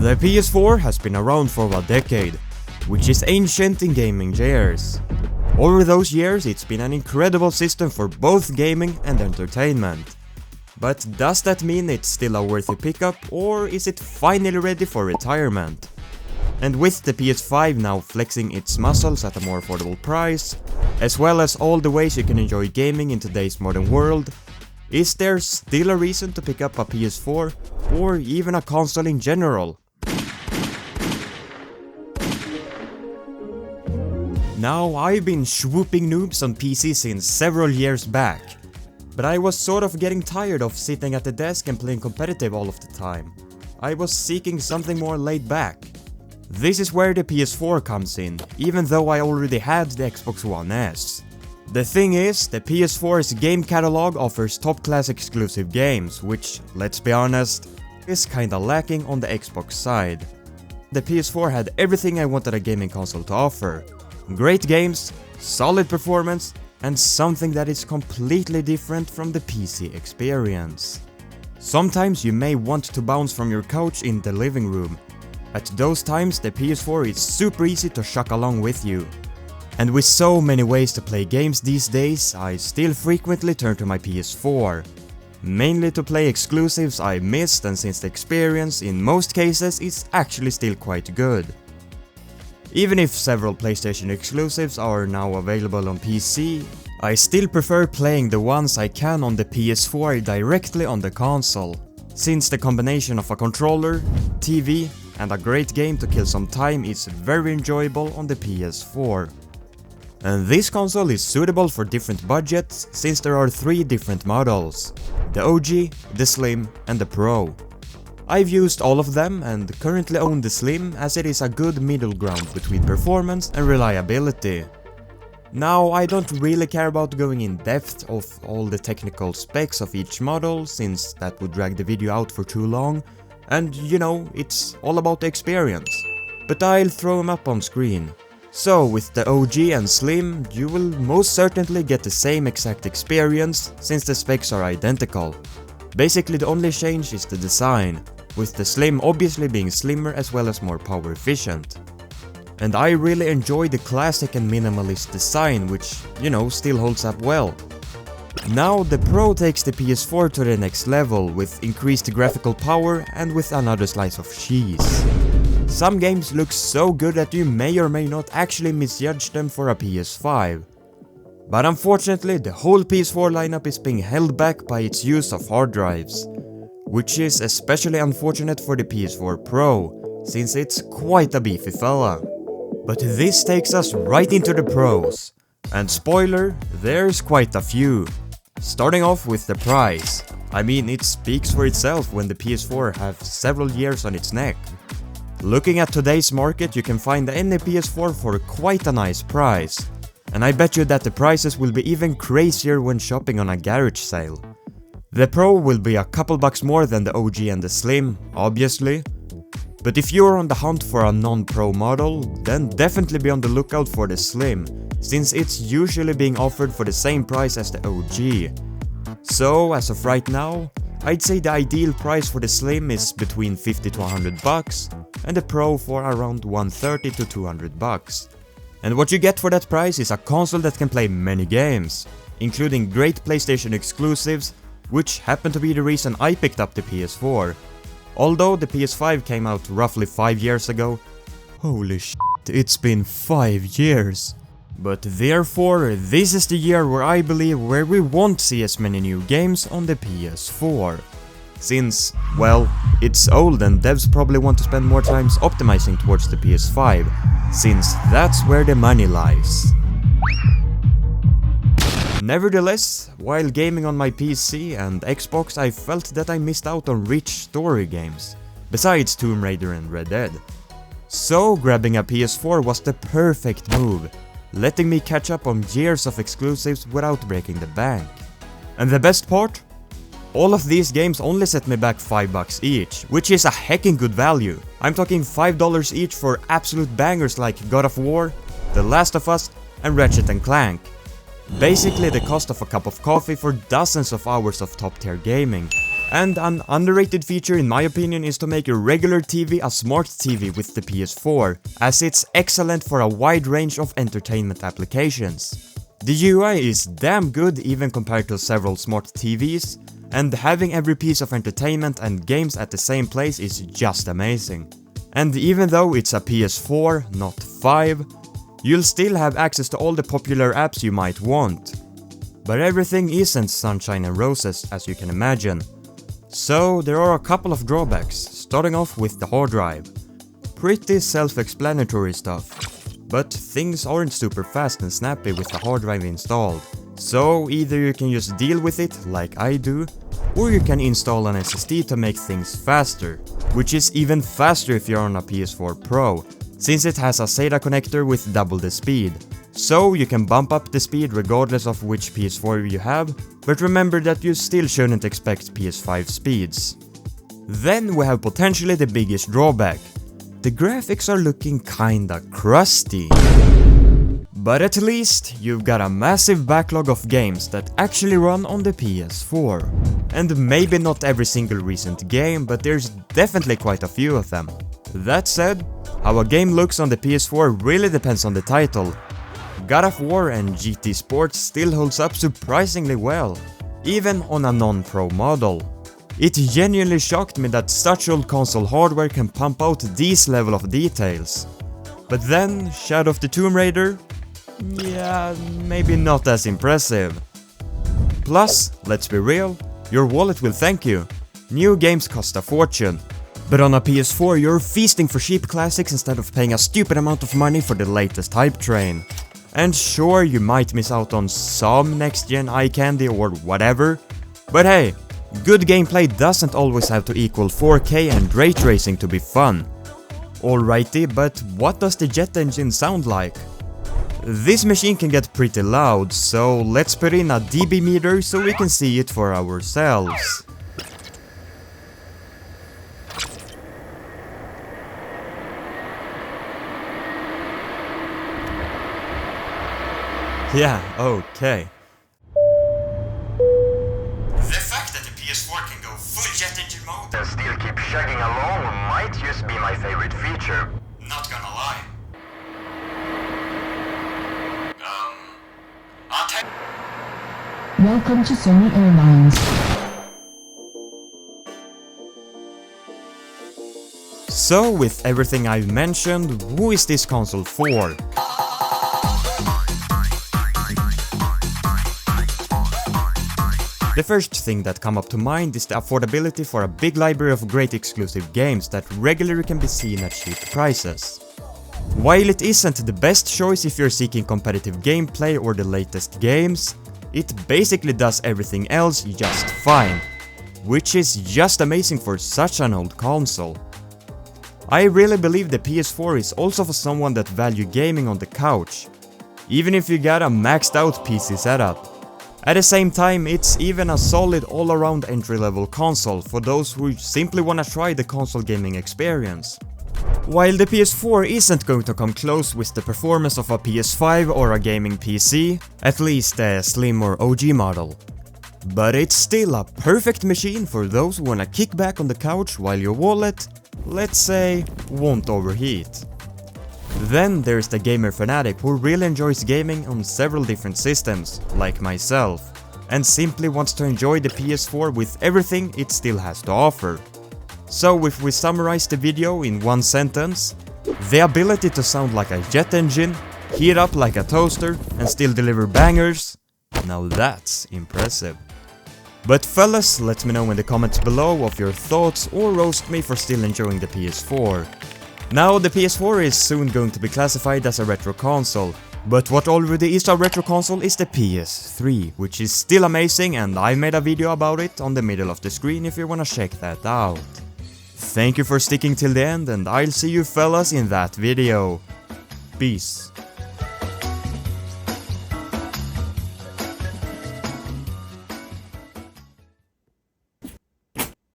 The PS4 has been around for a decade, which is ancient in gaming years. Over those years, it's been an incredible system for both gaming and entertainment. But does that mean it's still a worthy pickup, or is it finally ready for retirement? And with the PS5 now flexing its muscles at a more affordable price, as well as all the ways you can enjoy gaming in today's modern world, is there still a reason to pick up a PS4, or even a console in general? Now, I've been swooping noobs on PC since several years back, but I was sort of getting tired of sitting at the desk and playing competitive all of the time. I was seeking something more laid back. This is where the PS4 comes in, even though I already had the Xbox One S. The thing is, the PS4's game catalog offers top-class exclusive games, which, let's be honest, is kinda lacking on the Xbox side. The PS4 had everything I wanted a gaming console to offer. Great games, solid performance, and something that is completely different from the PC experience. Sometimes you may want to bounce from your couch in the living room. At those times, the PS4 is super easy to chuck along with you. And with so many ways to play games these days, I still frequently turn to my PS4. Mainly to play exclusives I missed, and since the experience in most cases is actually still quite good. Even if several PlayStation exclusives are now available on PC, I still prefer playing the ones I can on the PS4 directly on the console, since the combination of a controller, TV, and a great game to kill some time is very enjoyable on the PS4. And this console is suitable for different budgets, since there are 3 different models: the OG, the Slim, and the Pro. I've used all of them and currently own the Slim, as it is a good middle ground between performance and reliability. Now, I don't really care about going in depth of all the technical specs of each model, since that would drag the video out for too long, and you know, it's all about the experience. But I'll throw them up on screen. So with the OG and Slim, you will most certainly get the same exact experience, since the specs are identical. Basically the only change is the design, with the Slim obviously being slimmer as well as more power efficient. And I really enjoy the classic and minimalist design, which, you know, still holds up well. Now the Pro takes the PS4 to the next level, with increased graphical power and with another slice of cheese. Some games look so good that you may or may not actually misjudge them for a PS5. But unfortunately, the whole PS4 lineup is being held back by its use of hard drives, which is especially unfortunate for the PS4 Pro, since it's quite a beefy fella. But this takes us right into the pros, and spoiler, there's quite a few. Starting off with the price. I mean, it speaks for itself when the PS4 have several years on its neck. Looking at today's market, you can find any PS4 for quite a nice price. And I bet you that the prices will be even crazier when shopping on a garage sale. The Pro will be a couple bucks more than the OG and the Slim, obviously. But if you're on the hunt for a non-Pro model, then definitely be on the lookout for the Slim, since it's usually being offered for the same price as the OG. So, as of right now, I'd say the ideal price for the Slim is between 50 to 100 bucks, and the Pro for around 130 to 200 bucks. And what you get for that price is a console that can play many games, including great PlayStation exclusives, which happened to be the reason I picked up the PS4. Although the PS5 came out roughly 5 years ago. Holy shit, it's been 5 years. But therefore, this is the year where I believe where we won't see as many new games on the PS4. Since, well, it's old and devs probably want to spend more time optimizing towards the PS5, since that's where the money lies. Nevertheless, while gaming on my PC and Xbox, I felt that I missed out on rich story games, besides Tomb Raider and Red Dead. So grabbing a PS4 was the perfect move, letting me catch up on years of exclusives without breaking the bank. And the best part? All of these games only set me back $5 each, which is a heckin' good value. I'm talking $5 each for absolute bangers like God of War, The Last of Us, and Ratchet & Clank. Basically the cost of a cup of coffee for dozens of hours of top tier gaming, And an underrated feature in my opinion is to make your regular TV a smart TV with the PS4, as it's excellent for a wide range of entertainment applications. The UI is damn good even compared to several smart TVs, and having every piece of entertainment and games at the same place is just amazing. And even though it's a PS4, not 5, you'll still have access to all the popular apps you might want. But everything isn't sunshine and roses, as you can imagine. So there are a couple of drawbacks, starting off with the hard drive. Pretty self-explanatory stuff, but things aren't super fast and snappy with the hard drive installed. So either you can just deal with it, like I do, or you can install an SSD to make things faster, which is even faster if you're on a PS4 Pro, since it has a SATA connector with double the speed. So you can bump up the speed regardless of which PS4 you have, but remember that you still shouldn't expect PS5 speeds. Then we have potentially the biggest drawback. The graphics are looking kinda crusty. But at least you've got a massive backlog of games that actually run on the PS4. And maybe not every single recent game, but there's definitely quite a few of them. That said, how a game looks on the PS4 really depends on the title. God of War and GT Sports still holds up surprisingly well, even on a non-pro model. It genuinely shocked me that such old console hardware can pump out these level of details. But then, Shadow of the Tomb Raider? Yeah, maybe not as impressive. Plus, let's be real, your wallet will thank you. New games cost a fortune. But on a PS4 you're feasting for cheap classics instead of paying a stupid amount of money for the latest hype train. And sure, you might miss out on some next-gen eye candy or whatever, but hey, good gameplay doesn't always have to equal 4K and ray tracing to be fun. Alrighty, but what does the jet engine sound like? This machine can get pretty loud, so let's put in a dB meter so we can see it for ourselves. Yeah, okay. The fact that the PS4 can go full jet engine mode And still keep chugging along might just be my favorite feature. Not gonna lie. Welcome to Sony Airlines. So with everything I've mentioned, who is this console for? The first thing that come up to mind is the affordability for a big library of great exclusive games that regularly can be seen at cheap prices. While it isn't the best choice if you're seeking competitive gameplay or the latest games, it basically does everything else just fine, which is just amazing for such an old console. I really believe the PS4 is also for someone that value gaming on the couch, even if you got a maxed out PC setup. At the same time, it's even a solid all-around entry-level console for those who simply wanna try the console gaming experience. While the PS4 isn't going to come close with the performance of a PS5 or a gaming PC, at least a slim or OG model. But it's still a perfect machine for those who wanna kick back on the couch while your wallet, let's say, won't overheat. Then there's the gamer fanatic who really enjoys gaming on several different systems, like myself, and simply wants to enjoy the PS4 with everything it still has to offer. So if we summarize the video in one sentence, the ability to sound like a jet engine, heat up like a toaster, and still deliver bangers, now that's impressive. But fellas, let me know in the comments below of your thoughts or roast me for still enjoying the PS4. Now the PS4 is soon going to be classified as a retro console, but what already is a retro console is the PS3, which is still amazing, and I made a video about it on the middle of the screen if you wanna check that out. Thank you for sticking till the end, and I'll see you fellas in that video. Peace.